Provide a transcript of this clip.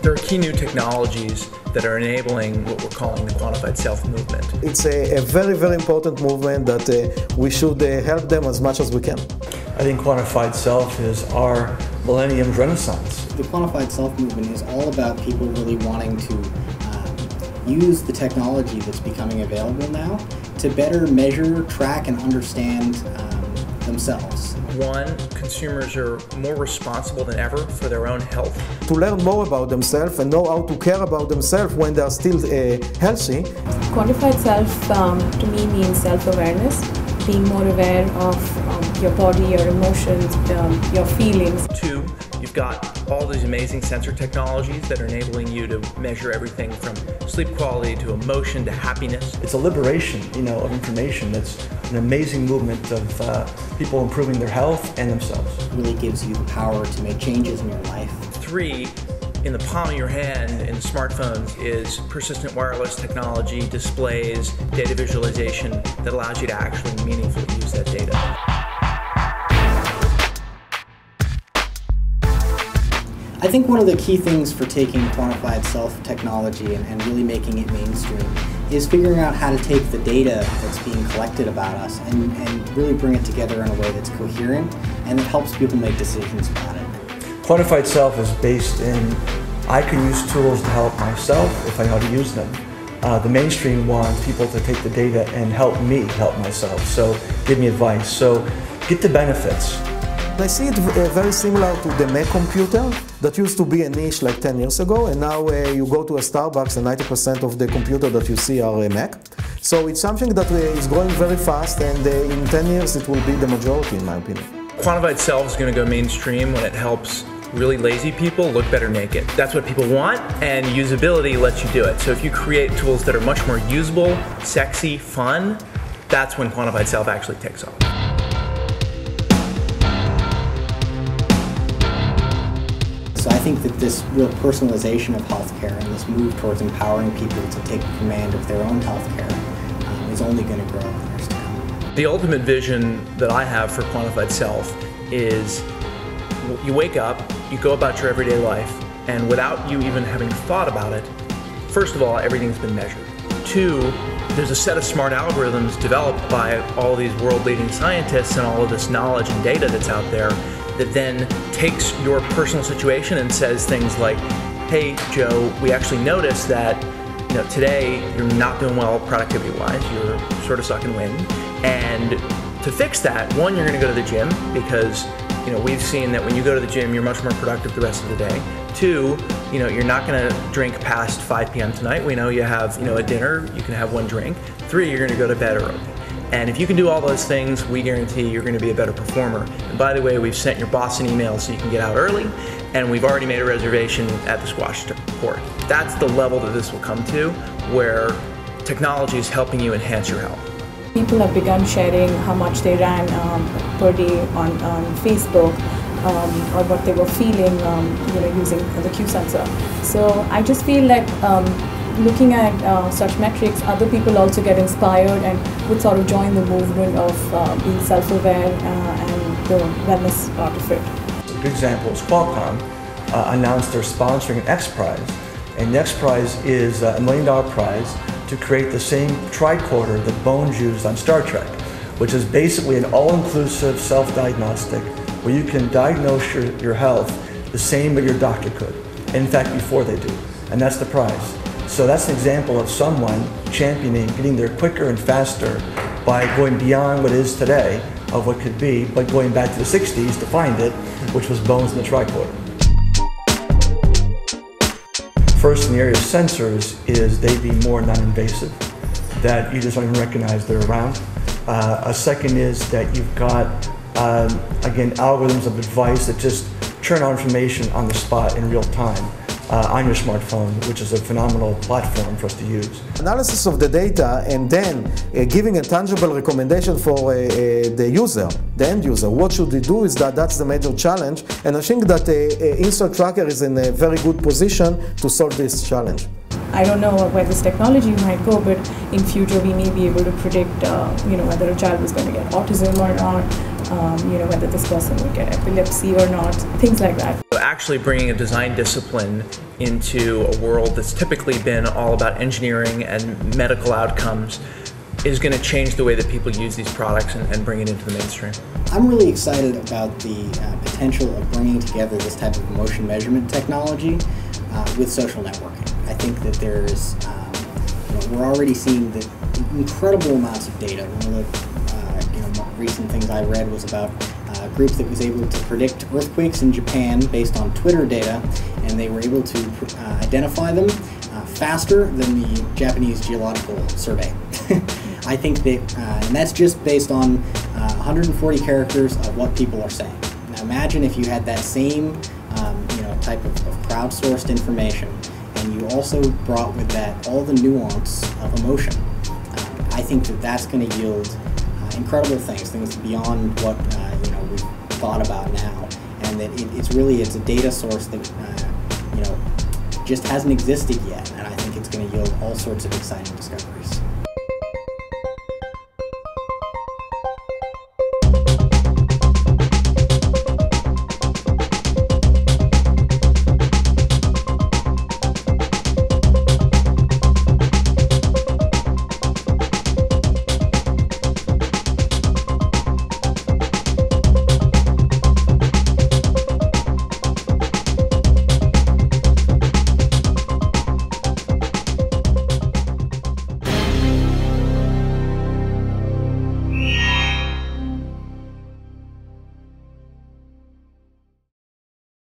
There are key new technologies that are enabling what we're calling the Quantified Self movement. It's a very, very important movement that we should help them as much as we can. I think Quantified Self is our millennium's renaissance. The Quantified Self movement is all about people really wanting to use the technology that's becoming available now to better measure, track, and understand themselves. One, consumers are more responsible than ever for their own health. To learn more about themselves and know how to care about themselves when they are still healthy. Quantified Self to me means self-awareness, being more aware of your body, your emotions, your feelings. Two, you've got all these amazing sensor technologies that are enabling you to measure everything from sleep quality to emotion to happiness. It's a liberation, of information. That's an amazing movement of people improving their health and themselves. It really gives you the power to make changes in your life. Three, in the palm of your hand in smartphones is persistent wireless technology, displays, data visualization that allows you to actually meaningfully use that data. I think one of the key things for taking Quantified Self technology and really making it mainstream is figuring out how to take the data that's being collected about us and really bring it together in a way that's coherent and that helps people make decisions about it. Quantified Self is based in, I can use tools to help myself if I know how to use them. The mainstream wants people to take the data and help me help myself, so give me advice. So get the benefits. I see it very similar to the Mac computer that used to be a niche like 10 years ago, and now you go to a Starbucks and 90% of the computer that you see are Mac. So it's something that is growing very fast, and in 10 years it will be the majority in my opinion. Quantified Self is going to go mainstream when it helps really lazy people look better naked. That's what people want, and usability lets you do it. So if you create tools that are much more usable, sexy, fun, that's when Quantified Self actually takes off. So I think that this real personalization of healthcare and this move towards empowering people to take command of their own healthcare is only going to grow in years to come. The ultimate vision that I have for Quantified Self is you wake up, you go about your everyday life, and without you even having thought about it, first of all, everything's been measured. Two, there's a set of smart algorithms developed by all these world-leading scientists and all of this knowledge and data that's out there that then takes your personal situation and says things like, hey Joe, we actually noticed that today you're not doing well productivity-wise, you're sort of sucking wind, and to fix that, one, you're going to go to the gym because we've seen that when you go to the gym, you're much more productive the rest of the day. Two, you're not going to drink past 5 p.m. tonight. We know you have, a dinner, you can have one drink. Three, you're going to go to bed early. And if you can do all those things, we guarantee you're going to be a better performer. And by the way, we've sent your boss an email so you can get out early, and we've already made a reservation at the squash court. That's the level that this will come to, where technology is helping you enhance your health. People have begun sharing how much they ran per day on Facebook or what they were feeling using the Q sensor. So I just feel like looking at such metrics, other people also get inspired and would sort of join the movement of being self-aware and the wellness part of it. A good example is Qualcomm announced they're sponsoring an X Prize, and the X Prize is a $1 million prize to create the same tricorder that Bones used on Star Trek, which is basically an all-inclusive self-diagnostic where you can diagnose your health the same way your doctor could, in fact before they do, and that's the prize. So that's an example of someone championing getting there quicker and faster by going beyond what is today of what could be, but going back to the 60s to find it, which was Bones and the tricorder. First, in the area of sensors, is they be more non-invasive, that you just don't even recognize they're around. A second is that you've got, again, algorithms of advice that just churn out information on the spot in real time on your smartphone, which is a phenomenal platform for us to use. Analysis of the data and then giving a tangible recommendation for the user, the end user. What should they do is that's the major challenge, and I think that InsideTracker is in a very good position to solve this challenge. I don't know where this technology might go, but in future we may be able to predict, whether a child is going to get autism or not, whether this person would get epilepsy or not, things like that. actually bringing a design discipline into a world that's typically been all about engineering and medical outcomes is going to change the way that people use these products and bring it into the mainstream. I'm really excited about the potential of bringing together this type of emotion measurement technology with social networking. I think that there's, we're already seeing the incredible amounts of data. One of the recent things I read was about a group that was able to predict earthquakes in Japan based on Twitter data, and they were able to identify them faster than the Japanese Geological Survey. I think that, and that's just based on 140 characters of what people are saying. Now imagine if you had that same type of crowdsourced information, and you also brought with that all the nuance of emotion. I think that that's going to yield incredible things beyond what we've thought about now, and that it's a data source that just hasn't existed yet, and I think it's going to yield all sorts of exciting discoveries.